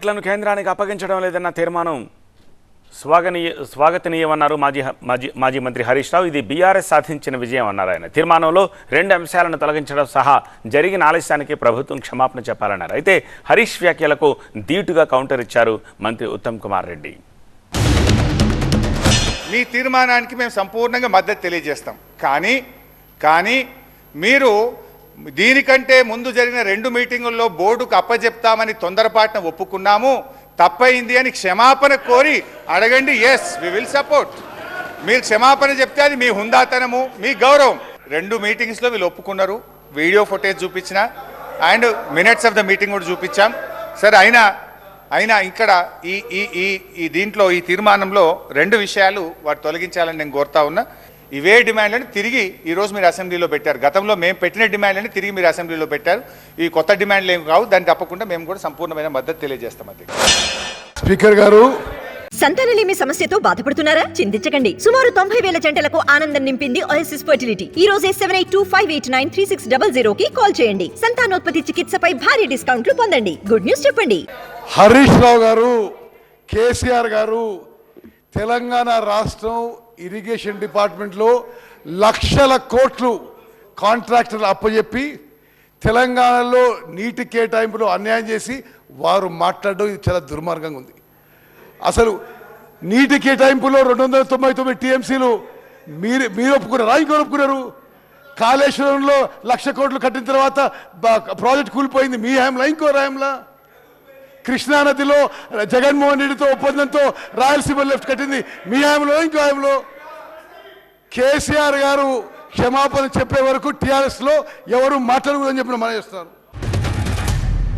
ప్రాజెక్టులను కేంద్రానికి అప్పగించడం లేదన్న తీర్మానం స్వాగతనీయమన్నారు మాజీ మంత్రి హరీష్ రావు. ఇది బీఆర్ఎస్ సాధించిన విజయం అన్నారు ఆయన. తీర్మానంలో 2 అంశాలను తొలగించడం సహా జరిగిన ఆలస్యానికి ప్రభుత్వం క్షమాపణ చెప్పాలన్నారు. అయితే హరీష్ వ్యాఖ్యలకు ధీటుగా కౌంటర్ ఇచ్చారు మంత్రి ఉత్తమ్ కుమార్ రెడ్డి. మీ తీర్మానానికి మేము సంపూర్ణంగా మద్దతు తెలియజేస్తాం. కానీ మీరు దీనికంటే ముందు జరిగిన 2 మీటింగుల్లో బోర్డుకు అప్పచెప్తామని తొందరపాటున ఒప్పుకున్నాము, తప్పైంది అని క్షమాపణ కోరి అడగండి. Yes, we will support. మీరు క్షమాపణ చెప్తే అది మీ హుందాతనము, మీ గౌరవం. 2 మీటింగ్స్లో వీళ్ళు ఒప్పుకున్నారు. వీడియో ఫుటేజ్ చూపించిన and minutes of the meeting కూడా చూపించాం. సరే, అయినా ఇక్కడ ఈ దీంట్లో ఈ తీర్మానంలో 2 విషయాలు వాటి తొలగించాలని నేను కోరుతా ఉన్నా. ఇవే డిమాండ్లను తిరిగి ఈరోజు మీరు అసెంబ్లీలో పెట్టారు. గతంలో మేము పెట్టిన డిమాండ్లని తిరిగి మీరు అసెంబ్లీలో పెట్టారు. ఈ కొత్త డిమాండ్లు ఏమి కావు. దాన్ని తప్పకుండా మేము కూడా సంపూర్ణమైన మద్దతు తెలియజేస్తాం. అది స్పీకర్ గారు, సంతానలేమి సమస్యతో బాధపడుతున్నారా? చింతించకండి. సుమారు 90,000 జంటలకు ఆనందం నింపింది ఓఎస్ఎస్ ఫర్టిలిటీ. ఈ రోజే 7825893600 కి కాల్ చేయండి. సంతానోత్పత్తి చికిత్సపై భారీ డిస్కౌంట్లు పొందండి. గుడ్ న్యూస్ చెప్పండి. హరీష్ రావు గారు, కేసీఆర్ గారు తెలంగాణ రాష్ట్రం ఇరిగేషన్ డిపార్ట్మెంట్లో లక్షల కోట్లు కాంట్రాక్టర్లు అప్పచెప్పి తెలంగాణలో నీటి కేటాయింపులో అన్యాయం చేసి వారు మాట్లాడడం ఇది చాలా దుర్మార్గంగా ఉంది. అసలు నీటి కేటాయింపులో 299 టీఎంసీలు మీరు ఒప్పుకున్నారా? ఇంకో ఒప్పుకున్నారు. కాళేశ్వరంలో 1,00,000 కోట్లు కట్టిన తర్వాత ప్రాజెక్ట్ కూలిపోయింది మీ హయాంలో, ఇంకో హయాంలో. కృష్ణానదిలో జగన్మోహన్ రెడ్డితో ఒప్పందంతో రాయలసీమ లెఫ్ట్ కట్టింది మీ హయాంలో, ఇంకో హయాంలో. కేసీఆర్ గారు క్షమాపణ చెప్పే వరకు టీఆర్ఎస్లో ఎవరు మాట్లాడకూడదని చెప్పిన మనం చేస్తారు.